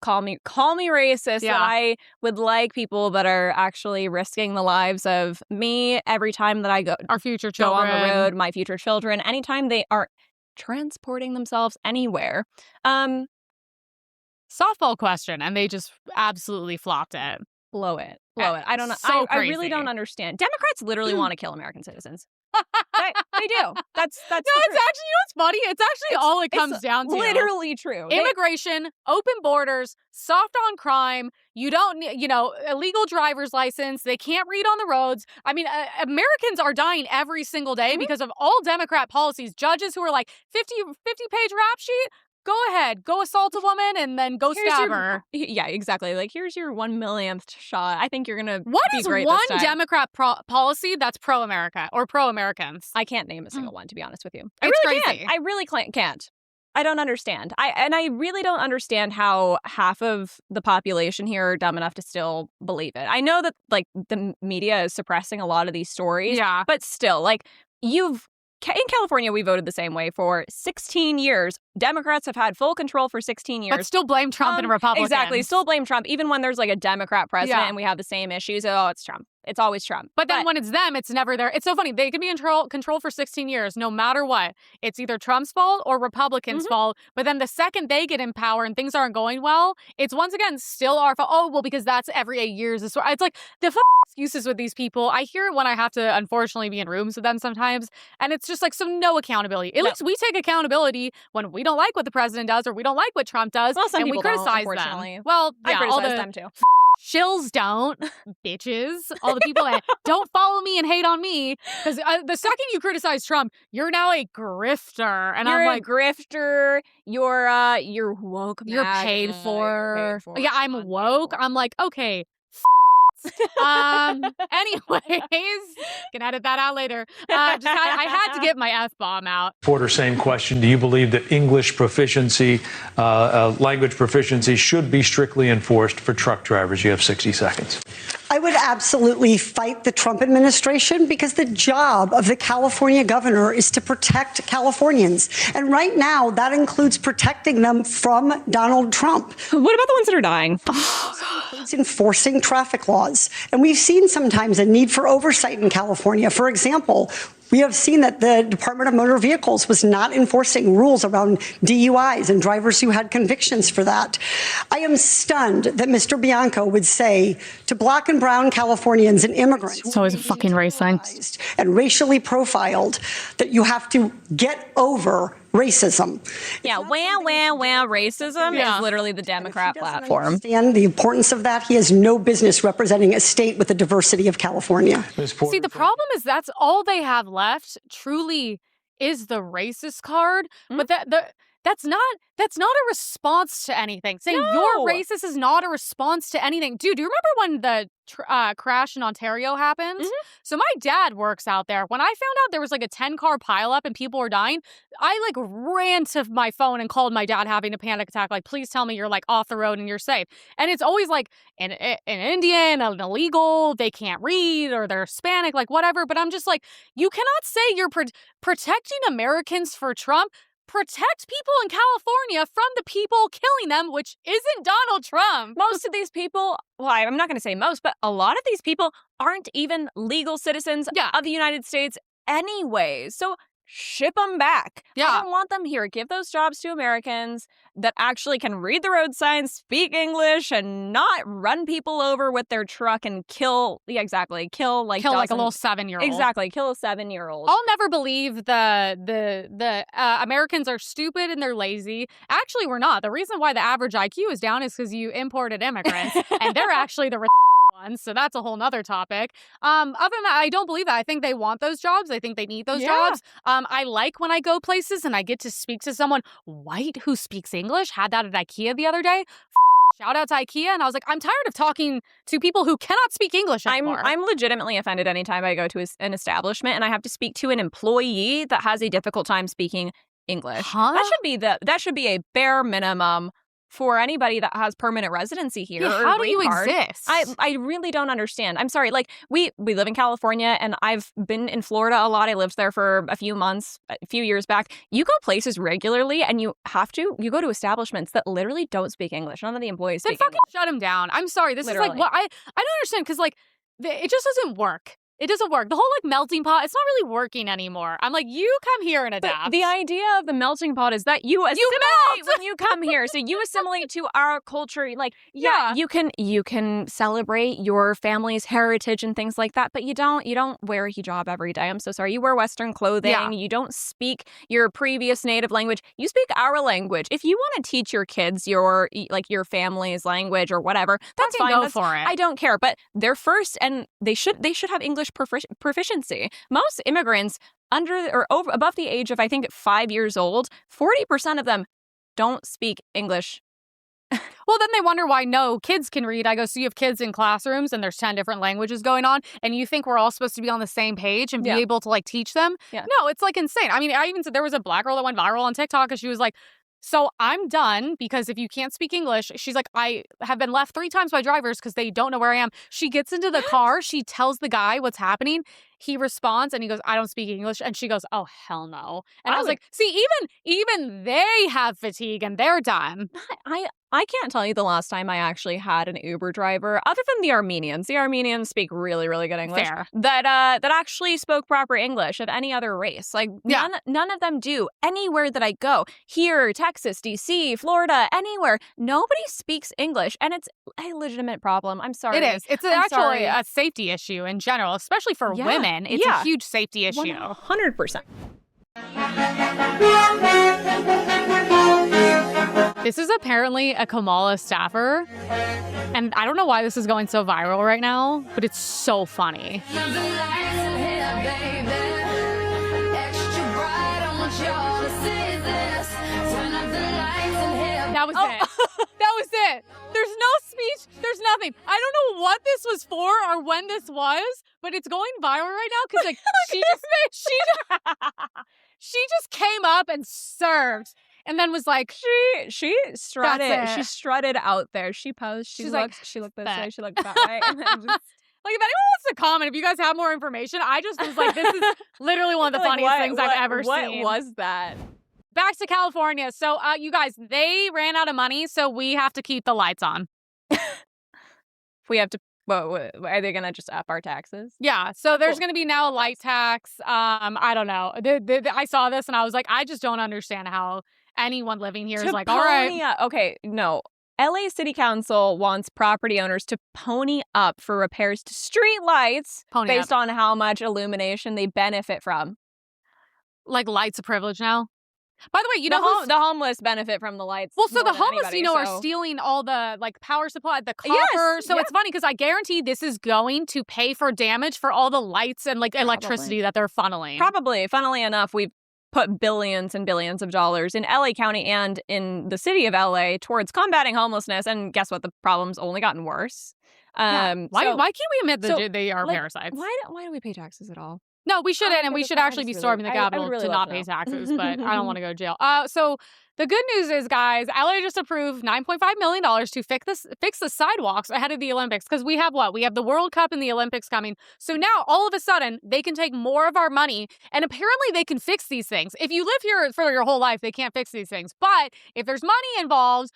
Call me racist. Yeah. But I would like people that are actually risking the lives of me every time that I go our future children on the road, my future children, anytime they are transporting themselves anywhere. Softball question, and they just absolutely flopped it. Blow it. I don't know. So I really don't understand. Democrats literally want to kill American citizens. They do. That's no. It's actually, what's funny? It's actually all it comes down to. Literally true. Immigration, open borders, soft on crime. You don't, illegal driver's license. They can't read on the roads. I mean, Americans are dying every single day because of all Democrat policies. Judges who are 50-page rap sheet. Go ahead, go assault a woman and then go stab her. Yeah, exactly. Here's your 1 millionth shot. I think you're gonna. What be is great one this time. Democrat policy that's pro-America or pro-Americans? I can't name a single one, to be honest with you. It's really crazy. can't. I really can't. I don't understand. I really don't understand how half of the population here are dumb enough to still believe it. I know that like the media is suppressing a lot of these stories, but still, like in California, we voted the same way for 16 years. Democrats have had full control for 16 years. But still blame Trump and Republicans. Exactly. Still blame Trump, even when there's like a Democrat president and we have the same issues. Oh, it's Trump. It's always Trump. But then when it's them, it's never there. It's so funny. They can be in control for 16 years, no matter what. It's either Trump's fault or Republicans' fault. But then the second they get in power and things aren't going well, it's once again still our fault. Oh, well, because that's every 8 years. It's like the excuses with these people. I hear it when I have to, unfortunately, be in rooms with them sometimes. And it's just like, so no accountability. At least we take accountability when we don't like what the president does or we don't like what Trump does. Well, some and we people criticize don't, unfortunately. them. Well, I criticize them too. Shills don't, bitches. All the people that don't follow me and hate on me. Because the second you criticize Trump, you're now a grifter. And you're I'm like, a grifter. You're woke. You're paid for. Yeah, I'm woke. I'm like, okay. Anyways, can edit that out later. I had to get my F-bomb out. Porter, same question. Do you believe that English proficiency, language proficiency should be strictly enforced for truck drivers? You have 60 seconds. I would absolutely fight the Trump administration because the job of the California governor is to protect Californians. And right now, that includes protecting them from Donald Trump. What about the ones that are dying? It's enforcing traffic laws. And we've seen sometimes a need for oversight in California. For example, we have seen that the Department of Motor Vehicles was not enforcing rules around DUIs and drivers who had convictions for that. I am stunned that Mr. Bianco would say to black and brown Californians and immigrants. It's always a fucking race thing. And racially profiled that you have to get over racism. Yeah, racism is literally the Democrat platform. Understand the importance of that. He has no business representing a state with the diversity of California. See, the problem is that's all they have left, truly, is the racist card. But that's not a response to anything. Saying you're racist is not a response to anything. Dude, do you remember when the crash in Ontario happened? So my dad works out there. When I found out there was like a 10-car pileup and people were dying, I like ran to my phone and called my dad having a panic attack. Like, please tell me you're like off the road and you're safe. And it's always like an Indian, an illegal, they can't read or they're Hispanic, like whatever. But I'm just like, you cannot say you're protecting Americans for Trump. Protect people in California from the people killing them, which isn't Donald Trump. Most of these people, well, I'm not going to say most, but a lot of these people aren't even legal citizens of the United States anyway. So ship them back. I don't want them here. Give those jobs to Americans that actually can read the road signs, speak English, and not run people over with their truck and kill like a little 7-year-old. Exactly, kill a 7-year-old. I'll never believe the Americans are stupid and they're lazy. Actually, we're not. The reason why the average IQ is down is because you imported immigrants, and they're actually the ones, so that's a whole nother topic. Other than that, I don't believe that. I think they want those jobs. I think they need those jobs. I like when I go places and I get to speak to someone white who speaks English. Had that at IKEA the other day. Shout out to IKEA. And I was like, I'm tired of talking to people who cannot speak English anymore. I'm legitimately offended anytime I go to an establishment and I have to speak to an employee that has a difficult time speaking English. That should be a bare minimum for anybody that has permanent residency here. Yeah, how do you exist? I really don't understand. I'm sorry. Like, we live in California, and I've been in Florida a lot. I lived there for a few years back. You go places regularly, and you go to establishments that literally don't speak English. None of the employees speak English. Shut them down. I'm sorry. This Literally. is like what I don't understand, because like it just doesn't work. It doesn't work. The whole like melting pot, it's not really working anymore. I'm like, you come here and adapt. But the idea of the melting pot is that you assimilate when you come here. So you assimilate to our culture. Like, you can celebrate your family's heritage and things like that, but you don't wear a hijab every day. I'm so sorry. You wear Western clothing. Yeah. You don't speak your previous native language. You speak our language. If you want to teach your kids your family's language or whatever, that's fine. Go for it. I don't care. But they're first, and they should have English proficiency. Most immigrants above the age of, I think, 5 years old, 40% of them don't speak English. Well, then they wonder why no kids can read. I go, so you have kids in classrooms and there's 10 different languages going on, and you think we're all supposed to be on the same page and be able to like teach them? Yeah. No, it's like insane. I mean, I even said there was a black girl that went viral on TikTok because she was like, So I'm done because if you can't speak English, she's like, I have been left 3 times by drivers because they don't know where I am. She gets into the car. She tells the guy what's happening. He responds and he goes, I don't speak English. And she goes, oh, hell no. And I was like, see, even they have fatigue and they're done. I can't tell you the last time I actually had an Uber driver, other than the Armenians. The Armenians speak really, really good English. Fair. That actually spoke proper English of any other race. Like none of them do. Anywhere that I go, here, Texas, DC, Florida, anywhere, nobody speaks English, and it's a legitimate problem. I'm sorry. It is. It's actually a safety issue in general, especially for women. It's a huge safety issue. 100%. This is apparently a Kamala staffer, and I don't know why this is going so viral right now, but it's so funny. That was it. That was it. There's no speech. There's nothing. I don't know what this was for or when this was, but it's going viral right now because like she just came up and served. And then was like, she strutted. She strutted out there. She posed. She looked this way. She looked that way. And then just, like, if anyone wants to comment, if you guys have more information, I just was like, this is literally one of the funniest things I've ever seen. What was that? Back to California. So, you guys, they ran out of money, so we have to keep the lights on. We have to. What, are they going to just up our taxes? Yeah. So there's going to be now a light tax. I don't know. I saw this and I was like, I just don't understand how anyone living here is like, all right. Okay, no. LA City Council wants property owners to pony up for repairs to street lights based on how much illumination they benefit from. Like lights of privilege now? By the way, the homeless benefit from the lights. Well, so the homeless, are stealing all the power supply, the copper. Yes, so it's funny because I guarantee this is going to pay for damage for all the lights and electricity that they're funneling. Probably. Funnily enough, we've put billions and billions of dollars in LA County and in the city of LA towards combating homelessness. And guess what? The problem's only gotten worse. Why can't we admit that they are parasites? Why do we pay taxes at all? No, we shouldn't, and we should actually be storming the Capitol to not pay taxes, but I don't want to go to jail. So the good news is, guys, LA just approved $9.5 million to fix the sidewalks ahead of the Olympics, because we have what? We have the World Cup and the Olympics coming. So now, all of a sudden, they can take more of our money, and apparently they can fix these things. If you live here for your whole life, they can't fix these things. But if there's money involved,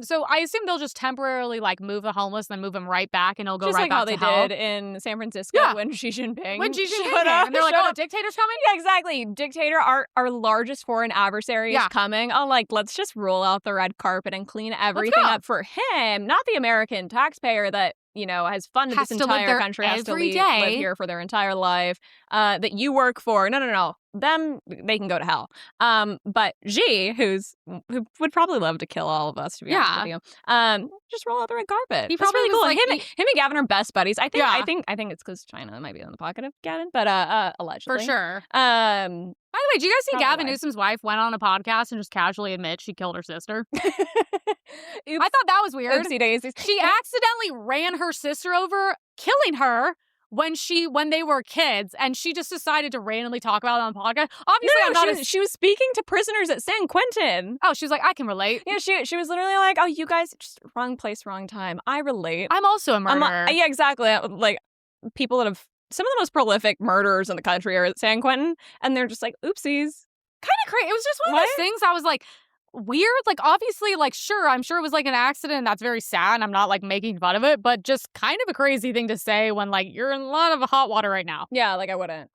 so I assume they'll just temporarily, move the homeless, then move them right back, and it'll go right back to help. Just like how they did in San Francisco when Xi Jinping showed up. And they're like, oh, dictator's coming? Yeah, exactly. Dictator, our largest foreign adversary is coming. Oh, let's just roll out the red carpet and clean everything up for him, not the American taxpayer that, has funded this entire country, has to live here for their entire life, that you work for. No. Them, they can go to hell. But Xi, who would probably love to kill all of us, to be honest with you, just roll out the red carpet. He That's probably really cool. was Him and Gavin are best buddies. I think it's because China might be in the pocket of Gavin, but allegedly. For sure. By the way, do you guys see Gavin Newsom's wife went on a podcast and just casually admit she killed her sister? I thought that was weird. Oopsie daisies. She accidentally ran her sister over, killing her when they were kids, and she just decided to randomly talk about it on a podcast. Obviously, she was speaking to prisoners at San Quentin. Oh, she was like, I can relate. Yeah, she was literally like, oh, you guys, just wrong place, wrong time. I relate. I'm also a murderer. Yeah, exactly. People that have some of the most prolific murderers in the country are at San Quentin, and they're just like, oopsies. Kind of crazy. It was just one of those things I was like, weird. Obviously, sure, I'm sure it was an accident, and that's very sad, and I'm not making fun of it, but just kind of a crazy thing to say when you're in a lot of hot water right now. Yeah, I wouldn't.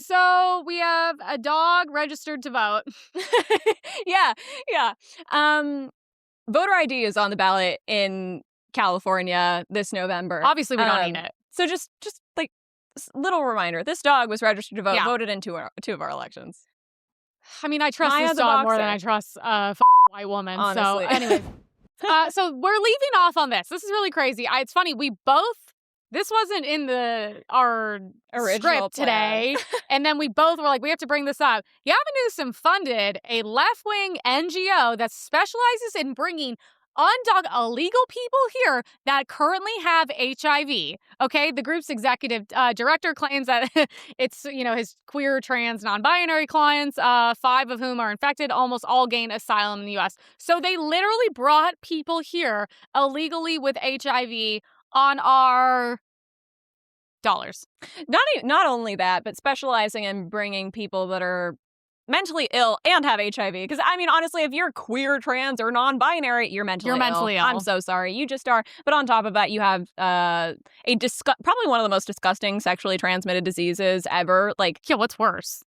So we have a dog registered to vote. Yeah. Voter ID is on the ballot in California this November. Obviously, we don't need it. So just little reminder, this dog was registered to vote, voted in two of our elections. I mean, I trust this dog more than I trust a white woman. Honestly. So anyway, so we're leaving off on this. This is really crazy. It's funny. This wasn't in our original script today. And then we both were like, we have to bring this up. Gavin Newsom funded a left-wing NGO that specializes in bringing illegal people here that currently have HIV. Okay, the group's executive director claims that it's, his queer, trans, non-binary clients, 5 of whom are infected, almost all gain asylum in the U.S. So they literally brought people here illegally with HIV on our dollars. Not only that, but specializing in bringing people that are mentally ill and have HIV. Because, I mean, honestly, if you're queer, trans, or non-binary, you're mentally ill. I'm so sorry. You just are. But on top of that, you have probably one of the most disgusting sexually transmitted diseases ever. Like, yeah, what's worse?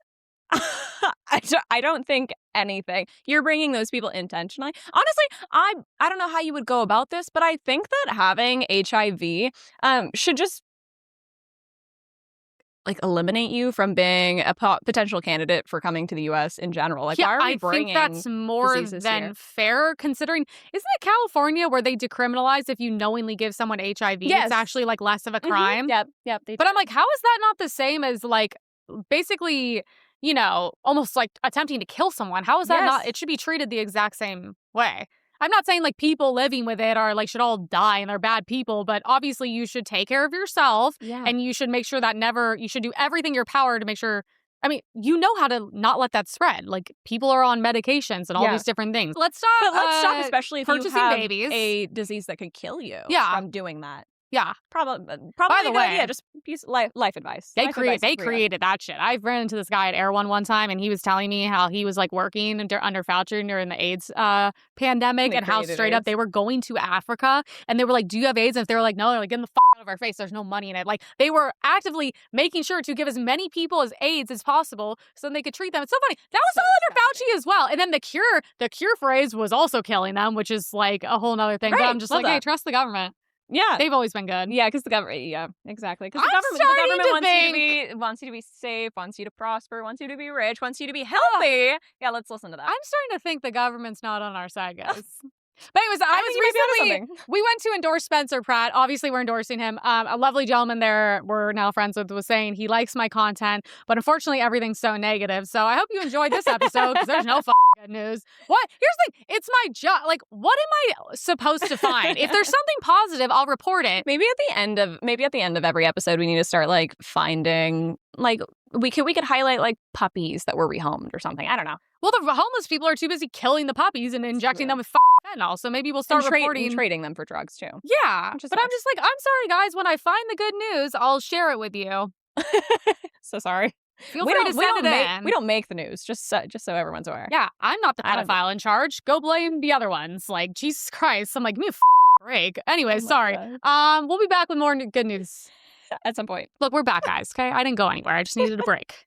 I don't think anything. You're bringing those people intentionally. Honestly, I don't know how you would go about this, but I think that having HIV should just eliminate you from being a potential candidate for coming to the U.S. in general. Like, why are we bringing I think that's more than fair, considering, isn't it California where they decriminalize if you knowingly give someone HIV? Yes. It's actually less of a crime. Yep. But I'm like, how is that not the same as basically, almost attempting to kill someone? How is that not? It should be treated the exact same way. I'm not saying people living with it are should all die and they're bad people, but obviously you should take care of yourself and you should make sure that you should do everything in your power to make sure. I mean, how to not let that spread. People are on medications and all these different things. Let's stop. But let's stop, especially if you have babies. A disease that could kill you from doing that. Yeah. Probably. By the way, just life advice. They created that shit. I ran into this guy at Air one time, and he was telling me how he was working under Fauci during the AIDS pandemic, and how straight up they were going to Africa, and they were like, "Do you have AIDS?" And if they were like, "No," they're like, "Get the out of our face. There's no money in it." They were actively making sure to give as many people as AIDS as possible, so then they could treat them. It's so funny. That was all under Fauci as well. And then the cure phrase was also killing them, which is a whole nother thing. Right. But I'm just hey, trust the government. Yeah, they've always been good. Yeah, because the government. Yeah, exactly. Because the government wants you to be safe, wants you to prosper, wants you to be rich, wants you to be healthy. Yeah, let's listen to that. I'm starting to think the government's not on our side, guys. But anyways, we went to endorse Spencer Pratt. Obviously, we're endorsing him. A lovely gentleman there we're now friends with was saying he likes my content, but unfortunately, everything's so negative. So I hope you enjoyed this episode because there's no fucking good news. What? Here's the thing. It's my job. What am I supposed to find? If there's something positive, I'll report it. Maybe at the end of every episode, we need to start finding we could highlight puppies that were rehomed or something. I don't know. Well, the homeless people are too busy killing the puppies and injecting them with fentanyl. So maybe we'll start trading them for drugs too. Yeah, but I'm just I'm sorry, guys. When I find the good news, I'll share it with you. So sorry. Feel free to send it in. We don't make the news, just so everyone's aware. Yeah, I'm not the pedophile in charge. Go blame the other ones. Jesus Christ. I'm give me a break. Anyway, sorry. God. We'll be back with more good news at some point. Look, we're back, guys. Okay, I didn't go anywhere. I just needed a break.